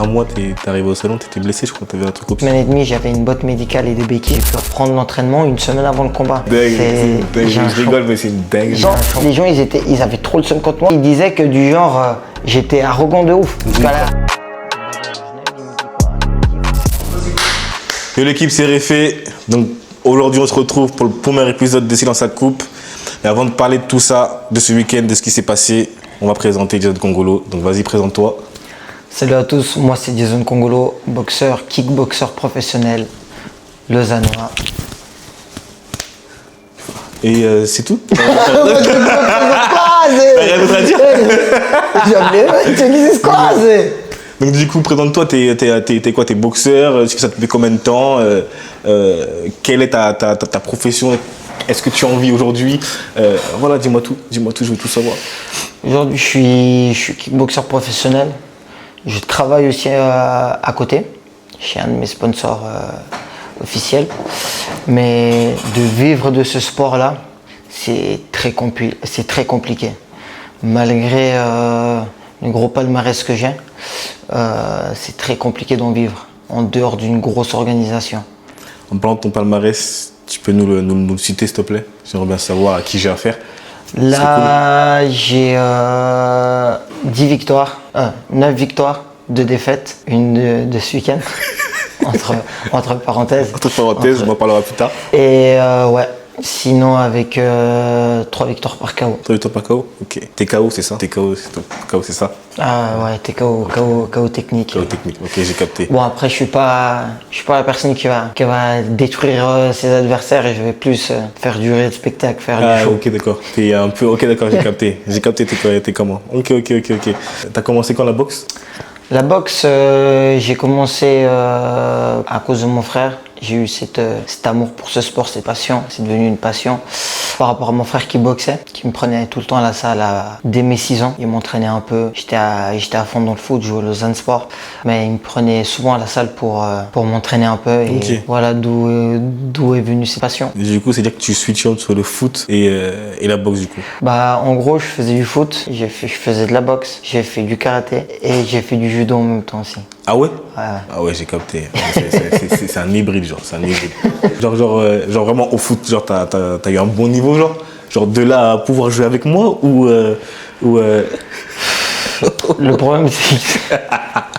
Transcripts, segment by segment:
Un mois, t'es arrivé au salon, t'étais blessé, je crois que t'avais un truc au pied. Une semaine et demie, j'avais une botte médicale et des béquilles. J'ai pu reprendre l'entraînement une semaine avant le combat. Dingue, je rigole, mais c'est une dingue. Les gens, ils avaient trop le seum contre moi. Ils disaient que du genre, j'étais arrogant de ouf. Parce que là... Et l'équipe, c'est refait. Donc aujourd'hui, on se retrouve pour le premier épisode de Silence à Coupe. Mais avant de parler de tout ça, de ce week-end, de ce qui s'est passé, on va présenter Jason Kongolo. Donc vas-y, présente-toi. Salut à tous, moi c'est Jason Kongolo, boxeur, kickboxer professionnel, lausannois. Et c'est tout. T'as rien d'autre à dire. Donc du coup, présente-toi, t'es quoi? T'es boxeur, ça te fait combien de temps? Quelle est ta profession? Est-ce que tu as envie aujourd'hui? Voilà, dis-moi tout, je veux tout savoir. Aujourd'hui, je suis kickboxer professionnel. Je travaille aussi à côté, chez un de mes sponsors officiels. Mais de vivre de ce sport-là, c'est très compliqué. Malgré le gros palmarès que j'ai, c'est très compliqué d'en vivre, en dehors d'une grosse organisation. En parlant de ton palmarès, tu peux nous le citer, s'il te plaît? J'aimerais bien savoir à qui j'ai affaire. Là, j'ai 10 victoires, 9 victoires, 2 défaites, une de ce week-end, entre parenthèses. Entre parenthèses, on en parlera plus tard. Et ouais, sinon avec 3 victoires par KO. 3 victoires par KO? Ok. T'es KO, c'est ça? T'es KO, c'est ça? Ah ouais, t'es KO technique. KO technique, ok, j'ai capté. Bon, après, je suis pas la personne qui va détruire ses adversaires et je vais plus faire durer le spectacle, faire du show. Ok, d'accord. T'es un peu... Ok, d'accord, j'ai capté. J'ai capté, t'es comment? Ok. T'as commencé quand la boxe? La boxe, j'ai commencé à cause de mon frère. J'ai eu cet amour pour ce sport, cette passion. C'est devenu une passion par rapport à mon frère qui boxait, qui me prenait tout le temps à la salle dès mes 6 ans. Il m'entraînait un peu. J'étais à fond dans le foot, je jouais au Lausanne Sport. Mais il me prenait souvent à la salle pour m'entraîner un peu. Et okay. Voilà d'où est venue cette passion. Et du coup, c'est-à-dire que tu switches entre le foot et la boxe du coup? Bah, en gros, je faisais du foot, je faisais de la boxe, j'ai fait du karaté et j'ai fait du judo en même temps aussi. Ah ouais? Ouais. Ah ouais, j'ai capté. C'est un hybride, genre. C'est un hybride. genre vraiment au foot, genre t'as eu un bon niveau, genre de là à pouvoir jouer avec moi ou Le problème, c'est que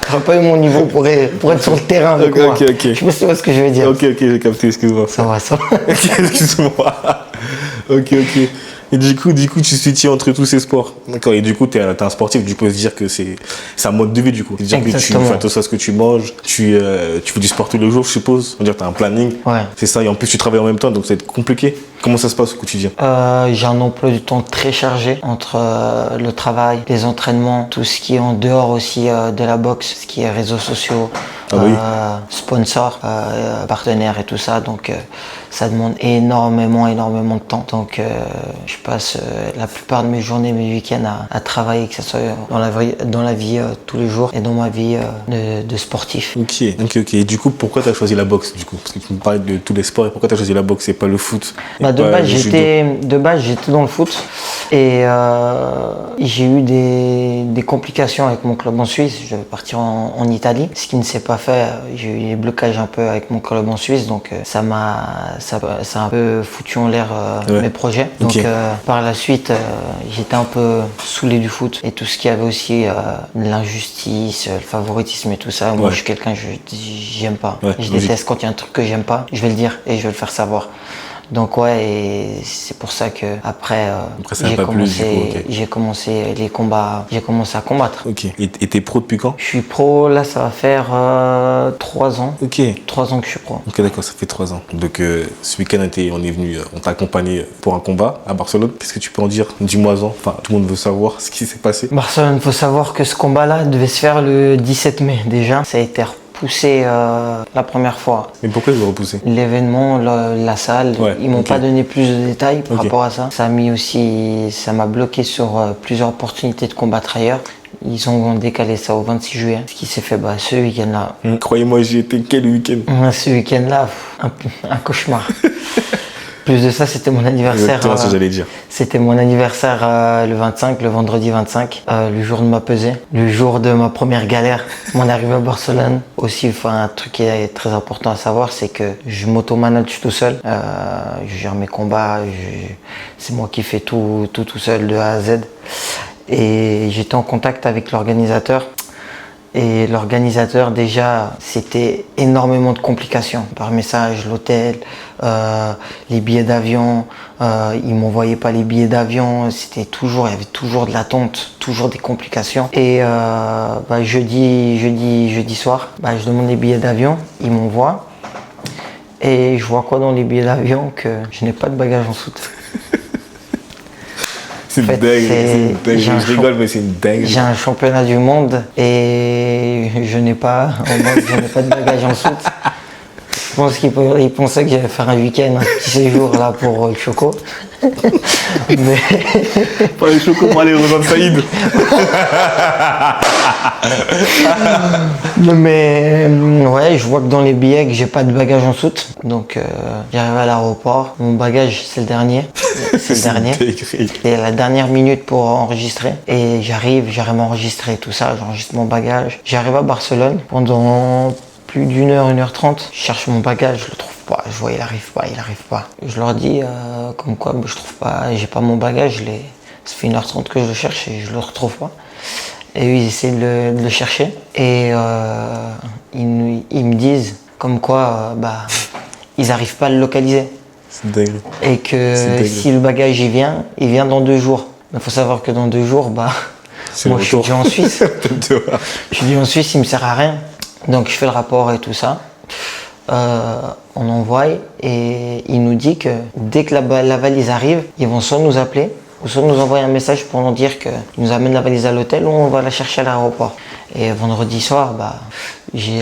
t'aurais pas eu mon niveau pour être sur le terrain avec moi. Ok. Je sais pas si tu vois ce que je veux dire. Ok, j'ai capté, excuse-moi. Ça va. Excuse-moi. Ok. Et du coup, tu switches entre tous ces sports. D'accord. Et du coup, t'es un sportif, tu peux se dire que c'est un mode de vie, du coup. C'est-à-dire que tu fais attention à ce que tu manges, tu fais du sport tous les jours, je suppose. On va dire que t'as un planning. Ouais. C'est ça. Et en plus, tu travailles en même temps, donc ça va être compliqué. Comment ça se passe au quotidien? J'ai un emploi du temps très chargé entre le travail, les entraînements, tout ce qui est en dehors aussi de la boxe, ce qui est réseaux sociaux, sponsors, partenaires et tout ça. Donc, ça demande énormément de temps. Donc, je passe la plupart de mes journées, mes week-ends à travailler, que ce soit dans la vie tous les jours et dans ma vie de sportif. Ok. Et du coup, pourquoi tu as choisi la boxe du coup? Parce que tu me parlais de tous les sports et pourquoi tu as choisi la boxe et pas le foot? De base, j'étais dans le foot et j'ai eu des complications avec mon club en Suisse. Je vais partir en Italie, ce qui ne s'est pas fait. J'ai eu des blocages un peu avec mon club en Suisse, donc ça a un peu foutu en l'air mes projets. Donc par la suite, j'étais un peu saoulé du foot et tout ce qui avait aussi de l'injustice, le favoritisme et tout ça. Moi, je suis quelqu'un, j'aime pas. Je déteste quand il y a un truc que j'aime pas. Je vais le dire et je vais le faire savoir. Donc ouais, et c'est pour ça que après j'ai commencé les combats, j'ai commencé à combattre. Ok. Et t'es pro depuis quand? Je suis pro, là ça va faire 3 ans. Ok. 3 ans que je suis pro. Ok, d'accord, ça fait 3 ans. Donc ce week-end on t'a accompagné pour un combat à Barcelone. Qu'est-ce que tu peux en dire? Dis-moi-en. Enfin, tout le monde veut savoir ce qui s'est passé. Barcelone, faut savoir que ce combat-là devait se faire le 17 mai déjà. Ça a été repoussé la première fois. Mais pourquoi ils ont repoussé? L'événement, la salle, ils m'ont pas donné plus de détails par rapport à ça. Ça m'a bloqué sur plusieurs opportunités de combattre ailleurs. Ils ont décalé ça au 26 juillet. Ce qui s'est fait ce week-end-là. Croyez-moi, j'y étais quel week-end? Ce week-end-là, un cauchemar. Plus de ça, c'était mon anniversaire. Exactement ce que j'allais dire. C'était mon anniversaire le 25, le vendredi 25, le jour de ma pesée, le jour de ma première galère, mon arrivée à Barcelone. Aussi, un truc qui est très important à savoir, c'est que je m'auto-manage tout seul. Je gère mes combats, c'est moi qui fais tout seul de A à Z. Et j'étais en contact avec l'organisateur. Et l'organisateur, déjà, c'était énormément de complications par message, l'hôtel, les billets d'avion. Ils m'envoyaient pas les billets d'avion. Il y avait toujours de l'attente, toujours des complications. Et jeudi soir, je demande les billets d'avion. Ils m'envoient. Et je vois quoi dans les billets d'avion? Que je n'ai pas de bagages en soute. C'est une dingue. Je rigole, mais c'est une dingue. J'ai un championnat du monde et je n'ai pas de bagages en soute. Je pense qu'ils pensaient que j'allais faire un week-end, un petit séjour là pour le choco. Mais... Pas les chocos pour aller rejoindre Saïd. Mais ouais, je vois que dans les billets que j'ai pas de bagages en soute. Donc j'arrive à l'aéroport. Mon bagage, c'est le dernier. C'est le dernier. Et la dernière minute pour enregistrer. Et j'arrive à enregistrer tout ça. J'enregistre mon bagage. J'arrive à Barcelone pendant plus d'une heure, 1h30. Je cherche mon bagage, je le trouve pas. Je vois, il arrive pas. Je leur dis comme quoi je trouve pas, j'ai pas mon bagage. Ça fait 1h30 que je le cherche et je le retrouve pas. Et eux, ils essaient de le chercher. Et ils me disent comme quoi ils arrivent pas à le localiser. C'est dingue. Et que si le bagage il vient dans 2 jours. Il faut savoir que dans 2 jours, moi je suis déjà en Suisse. Je suis déjà en Suisse, il me sert à rien. Donc je fais le rapport et tout ça. On envoie et il nous dit que dès que la valise arrive, ils vont soit nous appeler ou soit nous envoyer un message pour nous dire qu'ils nous amènent la valise à l'hôtel ou on va la chercher à l'aéroport. Et vendredi soir,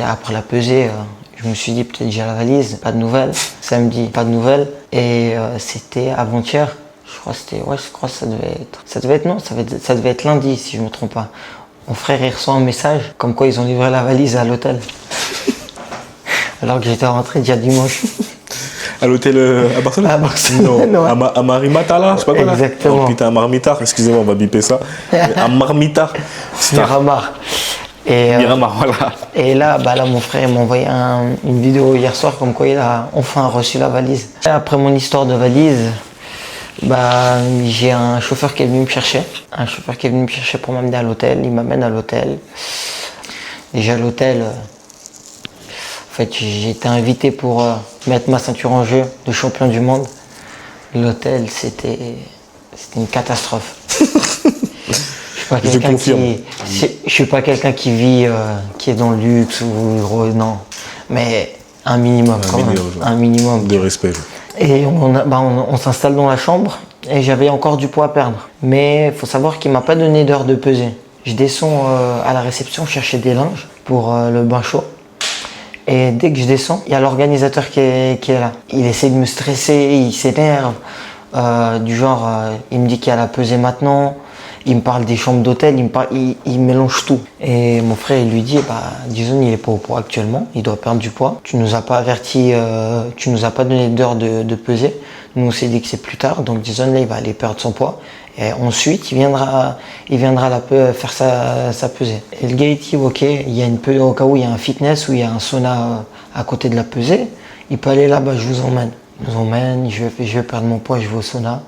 après la pesée, je me suis dit peut-être j'ai la valise, pas de nouvelles. Samedi, pas de nouvelles. Et c'était avant-hier. Je crois que ça devait être lundi si je me trompe pas. Mon frère il reçoit un message comme quoi ils ont livré la valise à l'hôtel. Alors que j'étais rentré déjà dimanche. À l'hôtel à Barcelone? À Barcelone, non, ouais. À Marmita là, je sais pas quoi là. Exactement. Oh putain, à Marmita, excusez-moi, on va biper ça. À Marmita. Miramar. Et, Miramar, voilà. Et là, mon frère m'a envoyé une vidéo hier soir comme quoi il a enfin reçu la valise. Et après mon histoire de valise, j'ai un chauffeur qui est venu me chercher. Un chauffeur qui est venu me chercher pour m'amener à l'hôtel. Il m'amène à l'hôtel. Déjà l'hôtel, en fait j'ai été invité pour mettre ma ceinture en jeu de champion du monde. L'hôtel c'était une catastrophe. Je suis pas quelqu'un qui vit, qui est dans le luxe ou non. Mais un minimum quand même. Un minimum de respect. Et on s'installe dans la chambre et j'avais encore du poids à perdre. Mais il faut savoir qu'il m'a pas donné d'heure de pesée. Je descends à la réception chercher des linges pour le bain chaud. Et dès que je descends, il y a l'organisateur qui est là. Il essaie de me stresser, il s'énerve. Du genre, il me dit qu'il y a la pesée maintenant. Il me parle des chambres d'hôtel, il mélange tout. Et mon frère, il lui dit, Jason, il est pas au poids actuellement, il doit perdre du poids. Tu nous as pas averti, tu nous as pas donné d'heure de pesée. Nous, on s'est dit que c'est plus tard, donc Jason, là, il va aller perdre son poids. Et ensuite, il viendra faire sa pesée. Et le gars, il dit, ok, il y a au cas où il y a un fitness ou il y a un sauna à côté de la pesée, il peut aller là-bas, je vous emmène. Il nous emmène, je vais perdre mon poids, je vais au sauna.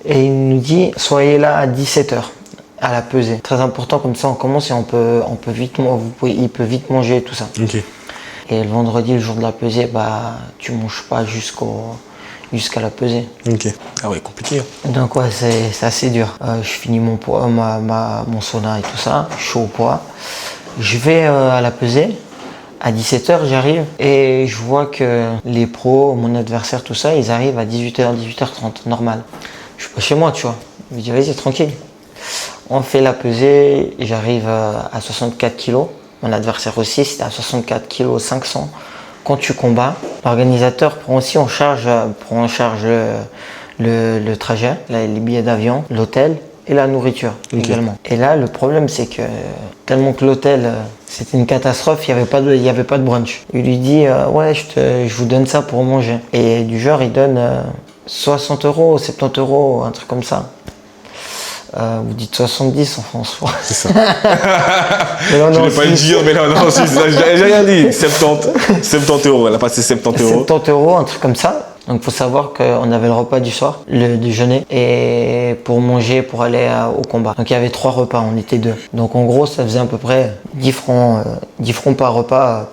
Et il nous dit, soyez là à 17h à la pesée. Très important, comme ça on commence et il peut vite manger et tout ça. Okay. Et le vendredi, le jour de la pesée, tu manges pas jusqu'à la pesée. Ok. Ah ouais, compliqué. Donc ouais, c'est assez dur. Je finis mon poids, mon sauna et tout ça, je suis au poids. Je vais à la pesée. À 17h, j'arrive et je vois que les pros, mon adversaire, tout ça, ils arrivent à 18h, 18h30, normal. Je suis pas chez moi, tu vois. Je me dis, vas-y, tranquille. On fait la pesée, j'arrive à 64 kg. Mon adversaire aussi, c'était à 64 kg 500. Quand tu combats, l'organisateur prend aussi en charge le trajet, les billets d'avion, l'hôtel et la nourriture également. Et là, le problème, c'est que tellement que l'hôtel, c'était une catastrophe, il n'y avait pas de brunch. Il lui dit, ouais, je vous donne ça pour manger. Et du genre, il donne 60 €, 70 €, un truc comme ça. Vous dites 70 en France. C'est ça. Je ne vais pas le dire, mais non, j'ai rien dit. 70 €. Elle a passé 70 €. 70 €, un truc comme ça. Donc, il faut savoir qu'on avait le repas du soir, le déjeuner, et pour manger, pour aller au combat. Donc, il y avait 3 repas, on était 2. Donc, en gros, ça faisait à peu près 10 francs par repas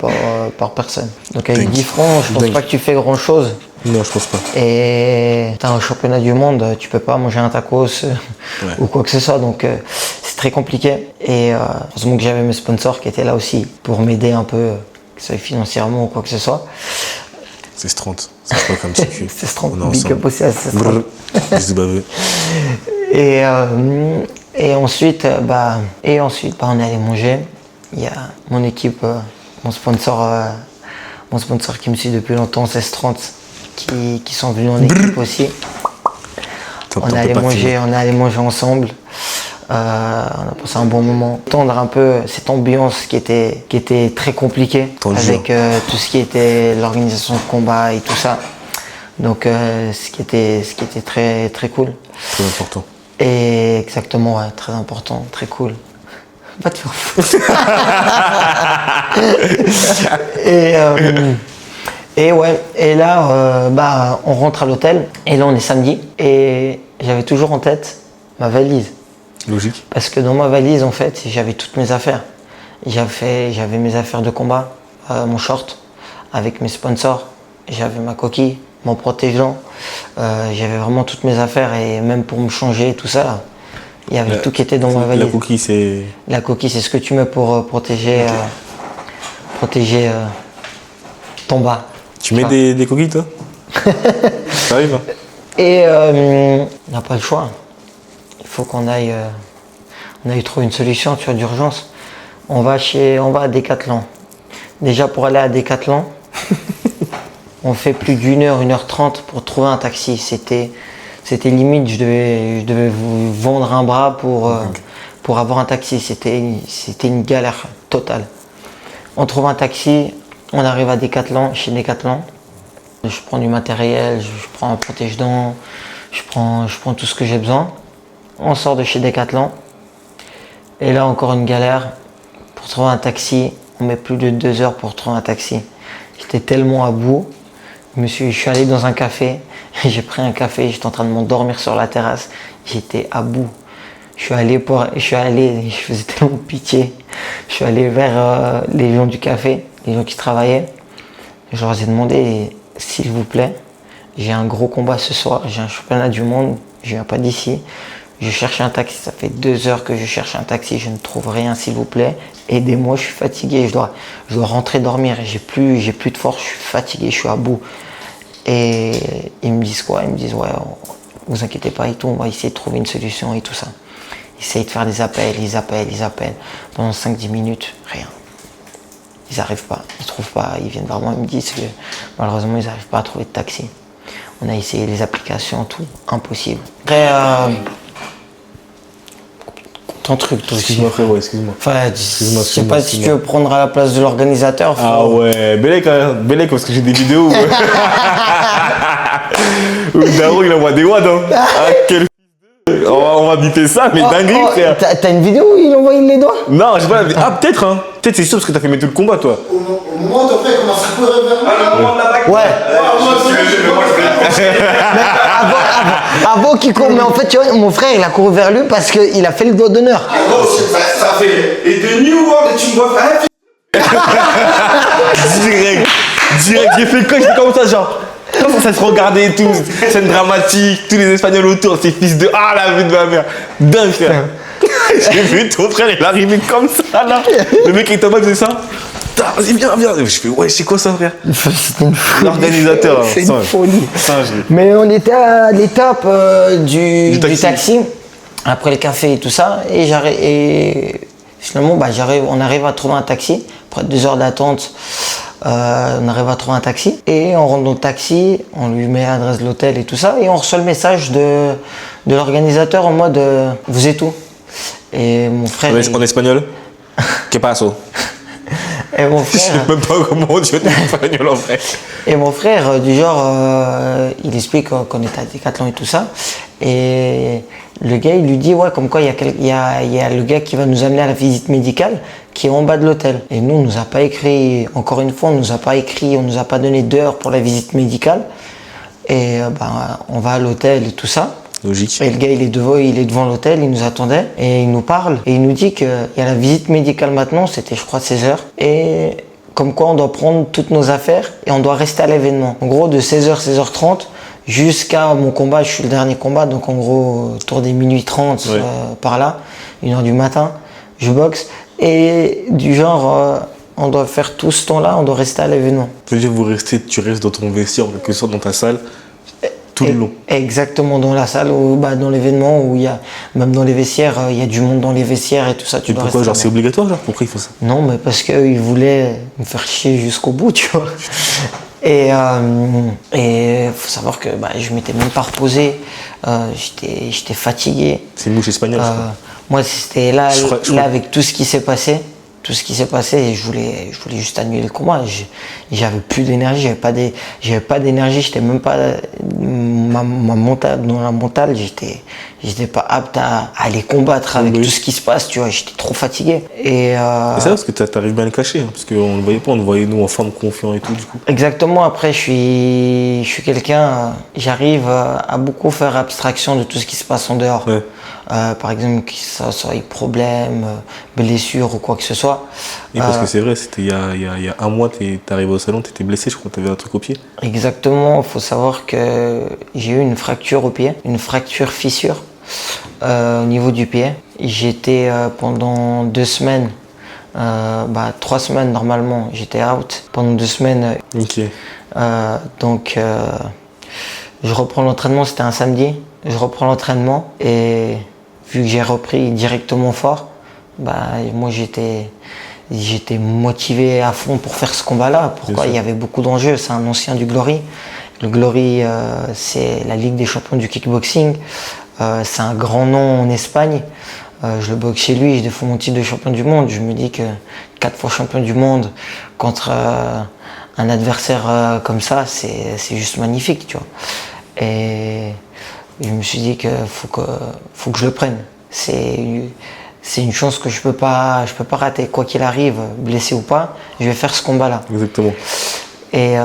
par personne. Donc, avec 10 francs, je pense pas que tu fais grand chose. Non, je pense pas. Et t'as un championnat du monde, tu peux pas manger un tacos ou quoi que ce soit, donc c'est très compliqué. Et heureusement que j'avais mes sponsors qui étaient là aussi pour m'aider un peu, que ce soit financièrement ou quoi que ce soit. C'est 30, c'est pas comme ça. C'est 30, big up aussi à c'est 30. Et ensuite, on est allé manger. Il y a mon équipe, mon sponsor qui me suit depuis longtemps, c'est 30. Qui sont venus en équipe aussi. On est allé manger ensemble. On a passé un bon moment. Tendre un peu cette ambiance qui était très compliquée avec tout ce qui était l'organisation de combat et tout ça. Donc ce qui était très très cool. Très important. Et exactement, ouais, très important, très cool. Va te faire foutre. Et là, on rentre à l'hôtel, et là on est samedi, et j'avais toujours en tête ma valise. Logique. Parce que dans ma valise, en fait, j'avais toutes mes affaires. J'avais mes affaires de combat, mon short, avec mes sponsors, j'avais ma coquille, mon protège-dents, j'avais vraiment toutes mes affaires, et même pour me changer, tout ça, il y avait tout qui était dans ma valise. La coquille, c'est ce que tu mets pour protéger ton bas. Tu mets des coquilles, toi? Ça arrive, hein? Et on n'a pas le choix. Il faut qu'on aille trouver une solution sur d'urgence. On va à Decathlon. Déjà, pour aller à Decathlon, on fait plus d'1 h, 1 h 30 pour trouver un taxi. C'était limite, je devais vous vendre un bras pour avoir un taxi. C'était une galère totale. On trouve un taxi. On arrive à Decathlon, chez Decathlon. Je prends du matériel, je prends un protège-dents, je prends tout ce que j'ai besoin. On sort de chez Decathlon. Et là, encore une galère. Pour trouver un taxi, on met plus de 2 heures pour trouver un taxi. J'étais tellement à bout. Je suis allé dans un café, j'ai pris un café, j'étais en train de m'endormir sur la terrasse. J'étais à bout. Je faisais tellement pitié. Je suis allé vers les gens du café, les gens qui travaillaient. Je leur ai demandé, s'il vous plaît, j'ai un gros combat ce soir, j'ai un championnat du monde, je viens pas d'ici. Je cherche un taxi, ça fait 2 heures que je cherche un taxi, je ne trouve rien, s'il vous plaît. Aidez-moi, je suis fatigué, je dois rentrer dormir, j'ai plus de force, je suis fatigué, je suis à bout. Et ils me disent quoi? Ils me disent, ouais, vous inquiétez pas et tout, on va essayer de trouver une solution et tout ça. Ils essayent de faire des appels, ils appellent. Pendant 5-10 minutes, rien. Ils n'arrivent pas, ils trouvent pas, ils viennent vers moi, ils me disent que malheureusement ils n'arrivent pas à trouver de taxi. On a essayé les applications, tout, impossible. Après, ton truc, toi aussi. Excuse-moi frérot, excuse-moi. Enfin, je sais pas si tu veux prendre à la place de l'organisateur. Ah ouais, Bélec parce que j'ai des vidéos où Daro il envoie des wads, hein. Ah, quel on va biper ça, mais dinguerie, frère. T'as une vidéo où il envoie les doigts? Non, j'ai pas la. Ah, peut-être, hein. Peut-être c'est sûr parce que t'as fait tout le combat, toi. Au moment où ton frère commence à courir vers moi. Ouais. Avant qu'il court, mais en fait, tu vois, mon frère, il a couru vers lui parce qu'il a fait le doigt d'honneur. Ah gros, ça fait. Et de New World, et tu me vois faire. Direct, j'ai fait quoi? J'étais comme ça, genre. Ça se regardait et tout, scène dramatique, tous les Espagnols autour, ces fils de. Ah, la vie de ma mère. Dingue, frère. J'ai vu ton frère, il est arrivé comme ça, là. Le mec, il était en mode, faisait ça. Vas-y, viens. Je fais, ouais, c'est quoi ça, frère? C'était une folie. L'organisateur. C'est une folie. Singe. Mais on était à l'étape du taxi, après le café et tout ça. Et finalement, on arrive à trouver un taxi. Après 2 heures d'attente, On arrive à trouver un taxi et on rentre dans le taxi, on lui met l'adresse de l'hôtel et tout ça et on reçoit le message de l'organisateur en mode vous êtes où? Et mon frère. En espagnol? ¿Qué pasó? Et mon Je sais frère. même pas comment on dit en espagnol en vrai. Et mon frère, du genre, il explique qu'on était à Decathlon et tout ça. Et le gars, il lui dit, ouais, comme quoi il y a le gars qui va nous amener à la visite médicale qui est en bas de l'hôtel. Et nous, on nous a pas écrit, encore une fois, on nous a pas écrit, on nous a pas donné d'heure pour la visite médicale. Et on va à l'hôtel et tout ça. Logique. Et le gars, il est devant l'hôtel, il nous attendait et il nous parle. Et il nous dit qu'il y a la visite médicale maintenant, c'était je crois 16h. Et comme quoi on doit prendre toutes nos affaires et on doit rester à l'événement. En gros, de 16h, 16h30 jusqu'à mon combat, je suis le dernier combat, donc en gros, autour des minuit 30 Ouais. par là, 1h du matin, je boxe. Et du genre, on doit faire tout ce temps-là, on doit rester à l'événement. Ça veut dire tu restes dans ton vestiaire, en quelque sorte dans ta salle, tout le long. Exactement, dans la salle, dans l'événement où il y a, même dans les vestiaires, il y a du monde dans les vestiaires et tout ça. Et pourquoi, genre, c'est obligatoire, genre? Pourquoi il faut ça? Non, mais parce qu'ils voulaient me faire chier jusqu'au bout, tu vois. Et faut savoir que je m'étais même pas reposé, j'étais fatigué. C'est une mouche espagnole, je crois. Moi, c'était là, Je crois- avec tout ce qui s'est passé. Tout ce qui s'est passé, je voulais juste annuler le combat. J'avais plus d'énergie, j'avais pas d'énergie, j'étais même pas ma mentale, dans la mentale, j'étais pas apte à aller combattre avec Oui. tout ce qui se passe, tu vois, j'étais trop fatigué. Et C'est ça parce que t'arrives bien à le cacher, hein, parce qu'on ne voyait pas, on nous voyait nous en forme confiant et tout du coup. exactement, après je suis quelqu'un, j'arrive à beaucoup faire abstraction de tout ce qui se passe en dehors. Ouais. Par exemple, que ça soit problème, blessure ou quoi que ce soit. Et parce que c'est vrai, c'était il y a un mois, t'es arrivé au salon, t'étais blessé, je crois, t'avais un truc au pied. Exactement, il faut savoir que j'ai eu une fracture au pied, une fracture fissure au niveau du pied. J'étais pendant 2 semaines, 3 semaines normalement, j'étais out. Pendant 2 semaines, Ok. donc je reprends l'entraînement, c'était un samedi. Je reprends l'entraînement et vu que j'ai repris directement fort, moi j'étais motivé à fond pour faire ce combat-là. Pourquoi? Il y avait beaucoup d'enjeux. C'est un ancien du Glory. Le Glory, c'est la Ligue des champions du kickboxing. C'est un grand nom en Espagne. Je le boxe chez lui, je défends mon titre de champion du monde. Je me dis que 4 fois champion du monde contre un adversaire comme ça, c'est juste magnifique, tu vois. Et je me suis dit que faut que je le prenne. C'est une chance que je peux pas rater. Quoi qu'il arrive, blessé ou pas, je vais faire ce combat-là. Exactement. Et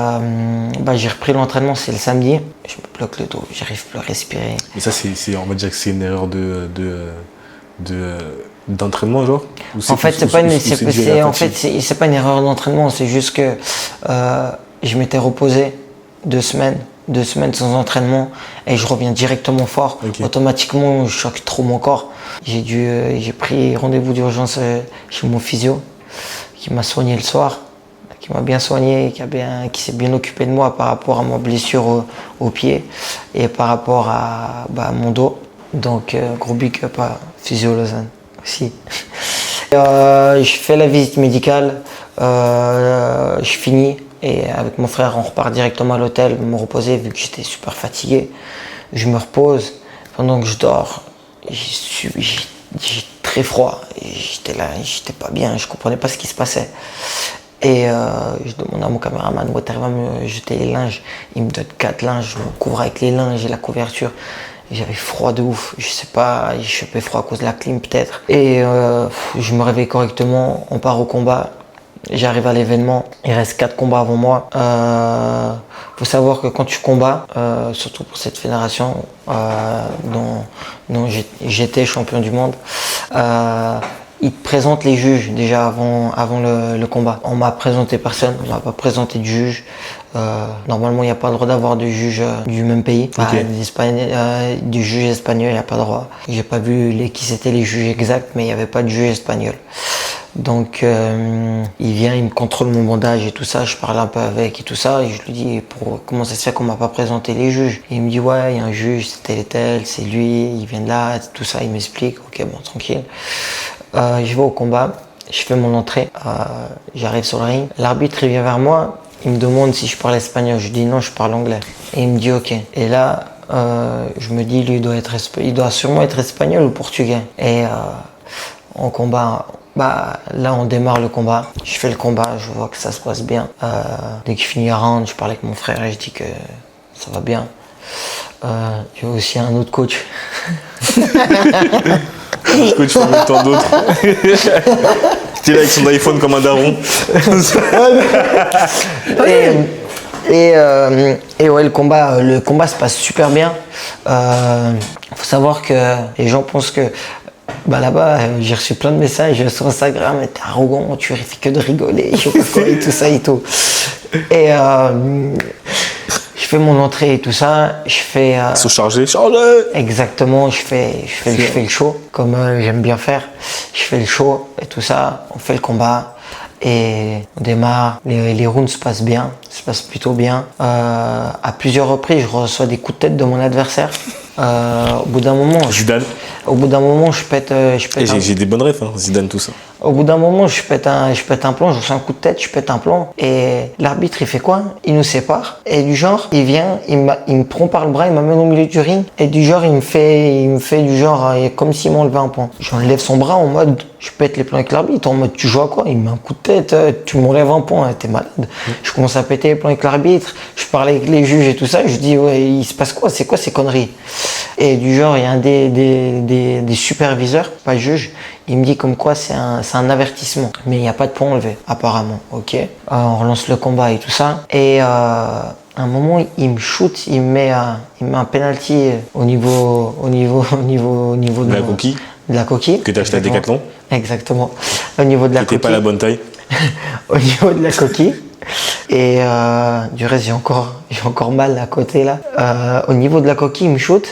j'ai repris l'entraînement, c'est le samedi. Je me bloque le dos, j'arrive plus à respirer. Mais ça, on va dire que c'est une erreur d'entraînement, genre? Ou En fait, c'est pas dû c'est pas une erreur d'entraînement, c'est juste que je m'étais reposé 2 semaines sans entraînement et je reviens directement fort. Ok. Automatiquement, je choque trop mon corps. J'ai pris rendez-vous d'urgence chez mon physio qui m'a soigné le soir, qui m'a bien soigné, qui s'est bien occupé de moi par rapport à ma blessure au pied et par rapport à mon dos. Donc, gros big up à Physio Lausanne aussi. Je fais la visite médicale, je finis et avec mon frère on repart directement à l'hôtel me reposer vu que j'étais super fatigué. Je me repose, pendant que je dors, j'ai très froid, j'étais là, j'étais pas bien, je comprenais pas ce qui se passait. Et je demande à mon caméraman, ouais, t'arrives à me jeter les linges, il me donne 4 linges, je me couvre avec les linges et la couverture. J'avais froid de ouf, je sais pas, j'ai chopé froid à cause de la clim peut-être. Et je me réveille correctement, on part au combat, j'arrive à l'événement, il reste 4 combats avant moi. Faut savoir que quand tu combats, surtout pour cette fédération dont j'étais champion du monde, ils te présentent les juges déjà avant le combat. On m'a présenté personne, on m'a pas présenté de juge. Normalement, il n'y a pas le droit d'avoir de juge du même pays. Okay. Du juge espagnol, il n'y a pas le droit. J'ai pas vu qui c'était les juges exacts, mais il n'y avait pas de juge espagnol. Donc, il vient, il me contrôle mon bandage et tout ça. Je parle un peu avec et tout ça. Et je lui dis, comment ça se fait qu'on m'a pas présenté les juges? Et il me dit, ouais, il y a un juge, c'est tel et tel, c'est lui, il vient de là, tout ça. Il m'explique, ok, bon, tranquille. Je vais au combat, Je fais mon entrée, j'arrive sur le ring. L'arbitre, il vient vers moi, il me demande si je parle espagnol. Je dis non, je parle anglais. Et il me dit ok. Et là, je me dis, lui, il doit sûrement être espagnol ou portugais. Et en combat, là, on démarre le combat. Je fais le combat, je vois que ça se passe bien. Dès que je finis un round, je parle avec mon frère et je dis que ça va bien. Il y a aussi un autre coach. Coach parmi tant d'autres. J'étais là avec son iPhone comme un daron. Et ouais, le combat se passe super bien. Faut savoir que les gens pensent que là-bas, j'ai reçu plein de messages sur Instagram, t'es arrogant, tu fais que de rigoler, je sais pas quoi, et tout ça et tout. Et je fais mon entrée et tout ça, je fais... Ils sont chargés. Exactement, je fais le show, comme j'aime bien faire. Je fais le show et tout ça, on fait le combat. Et on démarre, les rounds se passent bien, se passent plutôt bien. À plusieurs reprises, je reçois des coups de tête de mon adversaire. Au bout d'un moment, Zidane. je pète J'ai des bonnes refs, hein, Zidane, tout ça. Au bout d'un moment, je pète un plomb, je reçois un coup de tête, je pète un plomb. Et l'arbitre, il fait quoi? Il nous sépare. Et du genre, il vient, il me prend par le bras, il m'amène au milieu du ring. Et du genre, il me fait du genre, comme s'il m'enlevait un point. J'enlève son bras en mode, je pète les plombs avec l'arbitre. En mode, tu joues à quoi? Il me met un coup de tête, tu m'enlèves un point, t'es malade. Je commence à péter les plombs avec l'arbitre. Je parle avec les juges et tout ça. Je dis, ouais, il se passe quoi? C'est quoi ces conneries? Et du genre, il y a un des superviseurs, pas le juge, il me dit comme quoi c'est un avertissement. Mais il n'y a pas de point enlevé, apparemment. Ok. On relance le combat et tout ça. Et à un moment, il me shoot, il me met un penalty au niveau De la coquille. De la coquille. Que tu as acheté à Decathlon. Exactement. Au niveau de la coquille. C'était pas la bonne taille. Au niveau de la coquille. Et du reste, j'ai encore mal à côté là. Au niveau de la coquille, il me shoot.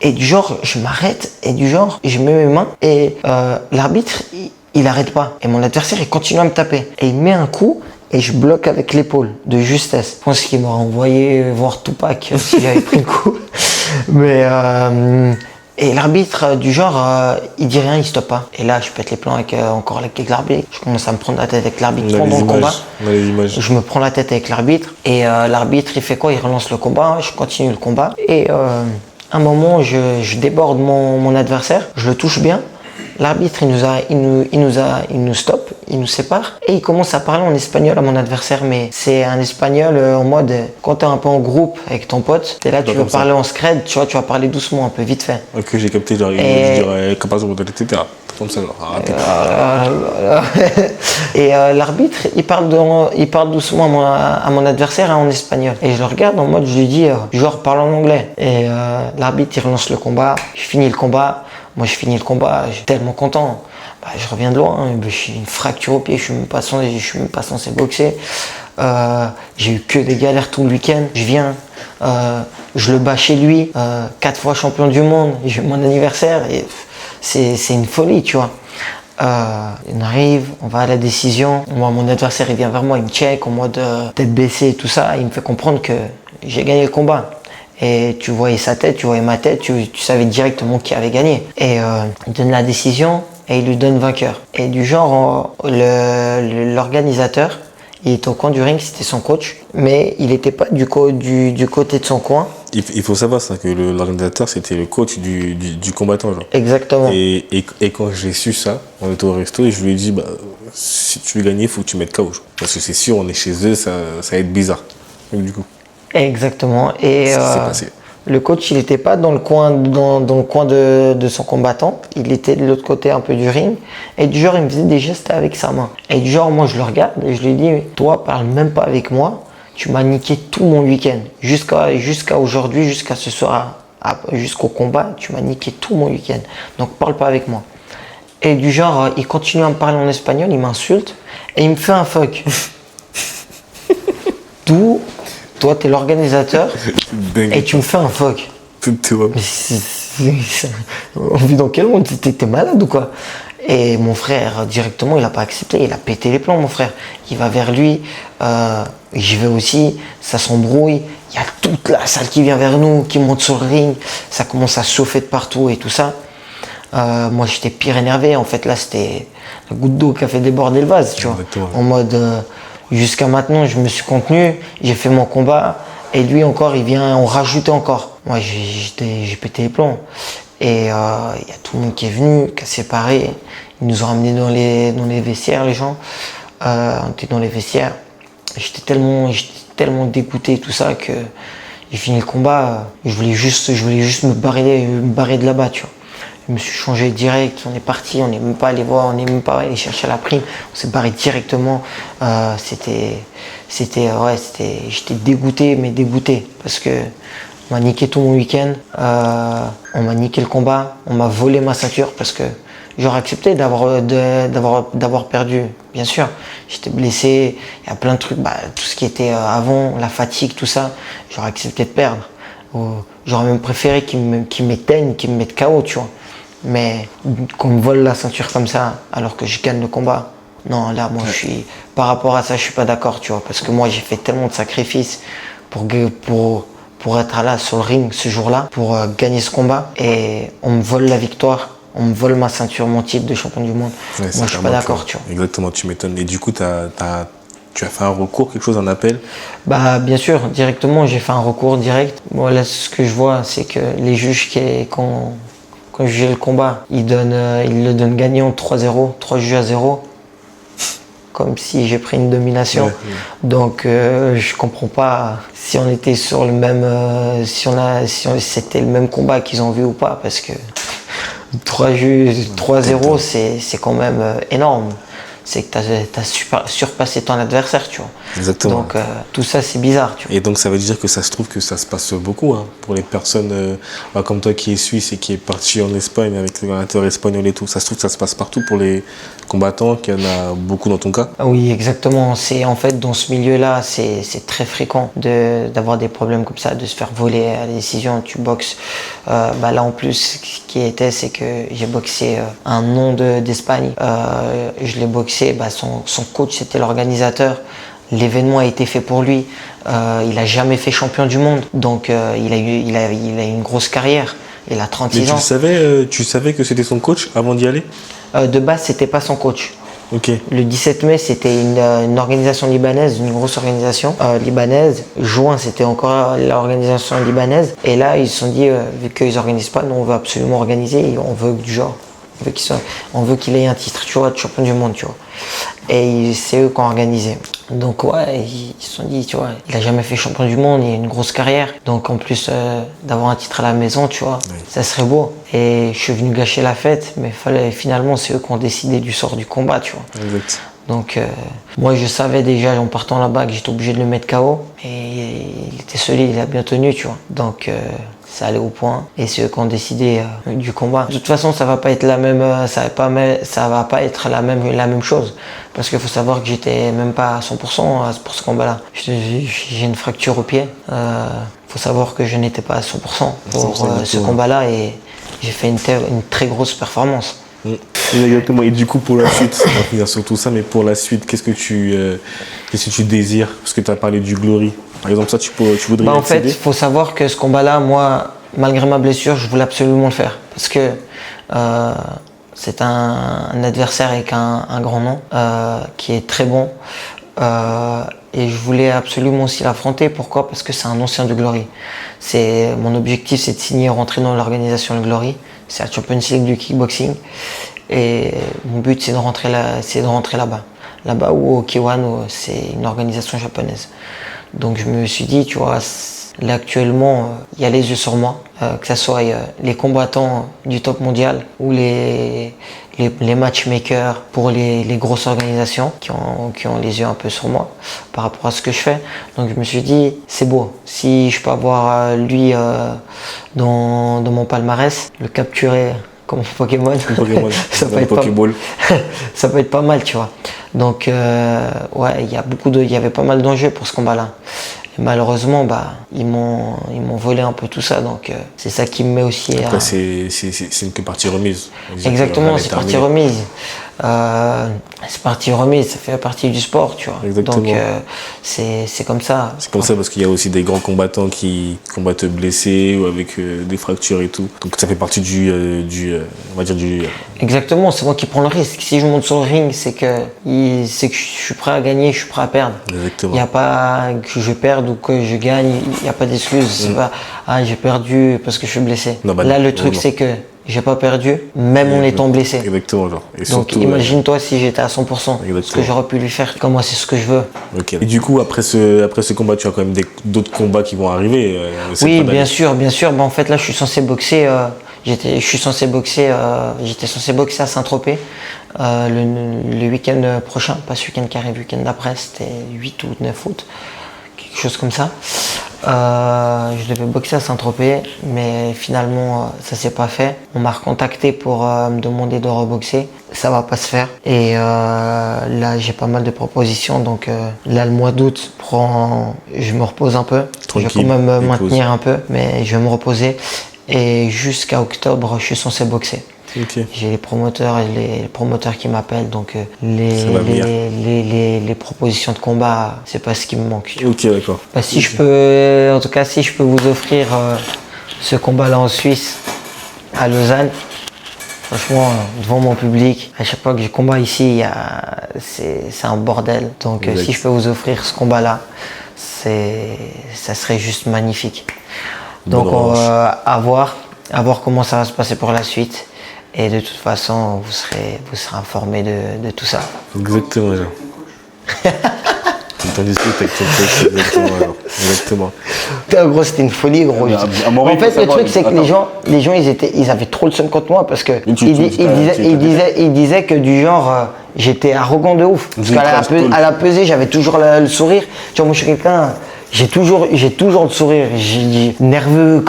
Et du genre, je m'arrête. Et du genre, je mets mes mains. Et l'arbitre, il arrête pas. Et mon adversaire, il continue à me taper. Et il met un coup. Et je bloque avec l'épaule de justesse. Je pense qu'il m'aurait envoyé voir Tupac si j'avais pris le coup. Mais et l'arbitre, du genre, il dit rien, il stoppe pas. Et là, je pète les plombs encore avec l'arbitre. Je commence à me prendre la tête avec l'arbitre pendant le combat. Je me prends la tête avec l'arbitre. Et l'arbitre, il fait quoi? Il relance le combat. Je continue le combat. Et à un moment, je déborde mon adversaire. Je le touche bien. L'arbitre, il nous stoppe, il nous sépare et il commence à parler en espagnol à mon adversaire. Mais c'est un espagnol en mode, quand t'es un peu en groupe avec ton pote, t'es là, tu veux parler en scred, tu vois, tu vas parler doucement, un peu vite fait. Ok, j'ai capté, genre, il dirait capaz de etc. Comme ça, genre, Et l'arbitre, il parle doucement à mon adversaire en espagnol. Et je le regarde en mode, je lui dis, genre, parle en anglais. Et l'arbitre, il relance le combat, je finis le combat. Moi, je finis le combat, je suis tellement content. Je reviens de loin, j'ai une fracture au pied, je suis même pas censé boxer. J'ai eu que des galères tout le week-end. Je viens, je le bats chez lui, 4 fois champion du monde, j'ai mon anniversaire et c'est une folie, tu vois. On arrive, on va à la décision. Moi, mon adversaire, il vient vers moi, il me check en mode tête baissée et tout ça. Il me fait comprendre que j'ai gagné le combat. Et tu voyais sa tête, tu voyais ma tête, tu savais directement qui avait gagné. Et il donne la décision et il lui donne vainqueur. Et du genre, l'organisateur, il était au coin du ring, c'était son coach, mais il n'était pas du côté de son coin. Il faut savoir ça, que l'organisateur, c'était le coach du combattant. Genre. Exactement. Et quand j'ai su ça, on était au resto et je lui ai dit, si tu veux gagner, il faut que tu mettes KO. Parce que c'est sûr, on est chez eux, ça va être bizarre. Donc, du coup. Exactement. Et le coach, il n'était pas dans le coin de son combattant. Il était de l'autre côté un peu du ring. Et du genre, il me faisait des gestes avec sa main. Et du genre, moi, je le regarde et je lui dis, toi, parle même pas avec moi. Tu m'as niqué tout mon week-end. Jusqu'à aujourd'hui, jusqu'à ce soir, jusqu'au combat, tu m'as niqué tout mon week-end. Donc, parle pas avec moi. Et du genre, il continue à me parler en espagnol, il m'insulte et il me fait un fuck. D'où... Toi, t'es l'organisateur et tu me fais un fuck. On vit dans quel monde? T'es malade ou quoi? Et mon frère, directement, il n'a pas accepté. Il a pété les plombs, mon frère. Il va vers lui. J'y vais aussi. Ça s'embrouille. Il y a toute la salle qui vient vers nous, qui monte sur le ring. Ça commence à chauffer de partout et tout ça. Moi, j'étais pire énervé. En fait, là, c'était la goutte d'eau qui a fait déborder le vase, tu vois. Exactement. En mode, jusqu'à maintenant, je me suis contenu, j'ai fait mon combat, et lui encore, il vient en rajouter encore. Moi, j'ai pété les plombs. Et il y a tout le monde qui est venu, qui a séparé. Ils nous ont ramenés dans les vestiaires, les gens. On était dans les vestiaires. J'étais tellement dégoûté, tout ça, que j'ai fini le combat. Je voulais juste me barrer de là-bas, tu vois. Je me suis changé direct, on est parti, on n'est même pas allé voir, on n'est même pas allé chercher la prime, on s'est barré directement. J'étais dégoûté, mais dégoûté, parce que on m'a niqué tout mon week-end, on m'a niqué le combat, on m'a volé ma ceinture, parce que j'aurais accepté d'avoir perdu, bien sûr. J'étais blessé, il y a plein de trucs, tout ce qui était avant, la fatigue, tout ça, j'aurais accepté de perdre. J'aurais même préféré qu'ils m'éteignent, qu'ils me mettent KO, tu vois. Mais qu'on me vole la ceinture comme ça, alors que je gagne le combat, non, là, moi, par rapport à ça, je suis pas d'accord, tu vois. Parce que moi, j'ai fait tellement de sacrifices pour être là sur le ring ce jour-là, pour gagner ce combat. Et on me vole la victoire, on me vole ma ceinture, mon titre de champion du monde. Ouais, moi, je suis pas d'accord, tu vois. Exactement, tu m'étonnes. Et du coup, tu as fait un recours, quelque chose, un appel? Bien sûr, directement, j'ai fait un recours direct. Bon, là, ce que je vois, c'est que les juges quand jugé le combat, ils le donnent gagnant 3-0, 3 juges à 0. Comme si j'ai pris une domination. Ouais. Donc je comprends pas si on était sur le même, si c'était le même combat qu'ils ont vu ou pas, parce que 3-0 c'est quand même énorme. C'est que tu as surpassé ton adversaire, tu vois. Exactement. Donc tout ça c'est bizarre, tu vois. Et donc ça veut dire que ça se trouve que ça se passe beaucoup pour les personnes comme toi qui est suisse et qui est parti en Espagne avec le gladiateur espagnol et tout. Ça se trouve que ça se passe partout pour les combattants, qu'il y en a beaucoup dans ton cas? Oui, exactement. C'est en fait dans ce milieu-là, c'est très fréquent d'avoir des problèmes comme ça, de se faire voler à la décision. Tu boxes. Là en plus, ce qui était, c'est que j'ai boxé un nom d'Espagne. Je l'ai boxé. Son coach, c'était l'organisateur. L'événement a été fait pour lui. Il n'a jamais fait champion du monde. Donc, il a eu une grosse carrière. Il a 36 ans. Tu savais que c'était son coach avant d'y aller? De base, c'était pas son coach. Okay. Le 17 mai, c'était une organisation libanaise, une grosse organisation libanaise. Juin, c'était encore l'organisation libanaise. Et là, ils se sont dit, vu qu'ils n'organisent pas, nous, on veut absolument organiser. Et on veut du genre. On veut qu'il ait un titre, tu vois, de champion du monde, tu vois. Et c'est eux qui ont organisé. Donc ouais, ils se sont dit, tu vois, il a jamais fait champion du monde, il a une grosse carrière. Donc en plus d'avoir un titre à la maison, tu vois, oui, ça serait beau. Et je suis venu gâcher la fête, mais finalement c'est eux qui ont décidé du sort du combat, tu vois. Exact. Donc moi je savais déjà en partant là-bas que j'étais obligé de le mettre KO. Et il était solide, il a bien tenu, tu vois. Donc ça allait au point et c'est eux qui ont décidé du combat. De toute façon, ça va pas être la même, ça va pas être la même chose, parce qu'il faut savoir que j'étais même pas à 100% pour ce combat-là. J'ai une fracture au pied. Faut savoir que je n'étais pas à 100% pour ce combat-là et j'ai fait une très grosse performance. Exactement. Et du coup, pour la suite, on va finir sur tout ça, mais pour la suite, qu'est-ce que tu désires? Parce que tu as parlé du Glory. Par exemple, ça, tu voudrais y accéder? En fait, il faut savoir que ce combat-là, moi, malgré ma blessure, je voulais absolument le faire. Parce que c'est un adversaire avec un grand nom, qui est très bon. Et je voulais absolument aussi l'affronter. Pourquoi? Parce que c'est un ancien du Glory. Mon objectif, c'est de signer et rentrer dans l'organisation du Glory. C'est la Champions League du kickboxing. Et mon but, c'est de rentrer là-bas. Là-bas ou au K1, c'est une organisation japonaise. Donc je me suis dit, tu vois, là actuellement, il y a les yeux sur moi, que ce soit les combattants du top mondial ou les matchmakers pour les grosses organisations qui ont les yeux un peu sur moi par rapport à ce que je fais. Donc je me suis dit, c'est beau, si je peux avoir lui dans mon palmarès, le capturer comme Pokémon, ça peut être pas mal, tu vois. Donc ouais, il y avait pas mal d'enjeux pour ce combat-là. Et malheureusement, ils m'ont volé un peu tout ça, donc c'est ça qui me met aussi. Après, c'est une partie remise. Exactement, c'est partie remise. c'est partie remise, ça fait partie du sport, tu vois. Exactement. Donc c'est comme ça. C'est comme ça parce qu'il y a aussi des grands combattants qui combattent blessés ou avec des fractures et tout. Donc ça fait partie on va dire du. Exactement, c'est moi qui prends le risque. Si je monte sur le ring, c'est que je suis prêt à gagner, je suis prêt à perdre. Exactement. Il n'y a pas que je perde ou que je gagne, il n'y a pas d'excuse. C'est pas j'ai perdu parce que je suis blessé. Non, bah, là, le truc, non. c'est que j'ai pas perdu, même en étant blessé. Exactement, genre. Et Donc surtout, imagine-toi si j'étais à 100%, ce que j'aurais pu lui faire. Comme moi, c'est ce que je veux. Ok. Et du coup, après ce combat, tu as quand même d'autres combats qui vont arriver. Oui, bien sûr, bien sûr. En fait, là, je suis censé boxer. J'étais censé boxer à Saint-Tropez le week-end prochain, pas ce week-end qui arrive, le week-end d'après, c'était 8 ou 9 août, quelque chose comme ça. Je devais boxer à Saint-Tropez, mais finalement ça s'est pas fait. On m'a recontacté pour me demander de reboxer. Ça va pas se faire. Et là j'ai pas mal de propositions, donc là le mois d'août, je me repose un peu. Tranquille, je vais quand même me maintenir un peu, mais je vais me reposer. Et jusqu'à octobre, je suis censé boxer. Okay. J'ai les promoteurs qui m'appellent, donc les propositions de combat, c'est pas ce qui me manque. Ok, d'accord. Bah, si je peux vous offrir ce combat-là en Suisse, à Lausanne, franchement, devant mon public, à chaque fois que je combat ici, c'est un bordel. Donc si je peux vous offrir ce combat-là, ça serait juste magnifique. Donc on va voir comment ça va se passer pour la suite. Et de toute façon, vous serez informé de tout ça. Exactement, genre. T'en discutes avec ton coach, exactement. En gros, c'était une folie, gros. En fait, le truc, c'est que les gens, ils avaient trop le seum contre moi parce que ils disaient que du genre, j'étais arrogant de ouf. Parce qu'à la pesée, j'avais toujours le sourire. Tu vois, moi, je suis quelqu'un. J'ai toujours le sourire, j'ai nerveux,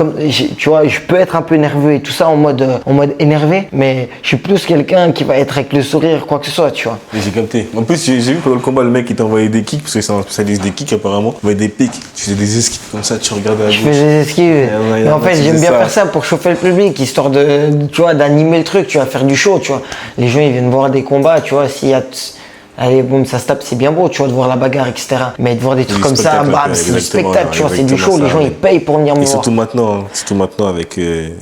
tu vois, je peux être un peu nerveux et tout ça en mode énervé, mais je suis plus quelqu'un qui va être avec le sourire, quoi que ce soit, tu vois. J'ai capté. En plus, j'ai vu pendant le combat, le mec il t'envoyait des kicks, parce que c'est un spécialiste des kicks apparemment, il envoyait des pics, tu faisais des esquives comme ça, tu regardais à gauche. Je faisais des esquives, mais en fait j'aime bien faire ça pour chauffer le public, histoire tu vois, d'animer le truc, tu vas faire du show, tu vois. Les gens ils viennent voir des combats, tu vois, s'il y a... Allez, boum, ça se tape, c'est bien beau, tu vois, de voir la bagarre, etc. Mais de voir des trucs comme ça, bam, c'est du spectacle, tu vois, c'est du show, les gens ils payent pour venir me voir. Surtout maintenant avec les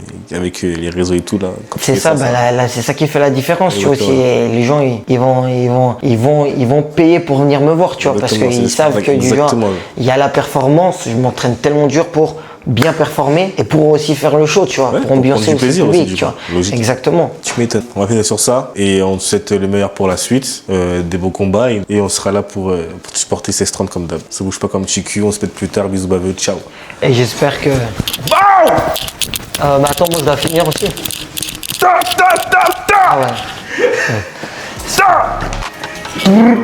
réseaux et tout là. C'est ça, là, c'est ça qui fait la différence, tu vois. Les gens ils vont payer pour venir me voir, tu vois, parce qu'ils savent que du genre, il y a la performance, je m'entraîne tellement dur pour bien performer et pour aussi faire le show, tu vois, pour ambiancer aussi le public, tu vois. Logique. Exactement. Tu m'étonnes. On va finir sur ça et on te souhaite le meilleur pour la suite, des beaux combats et on sera là pour te supporter 16-30 comme d'hab. Ça bouge pas comme TQ, on se pète plus tard, bisous baveux, ciao. Et j'espère que... mais attends, moi je dois finir aussi. Stop! Ah ouais.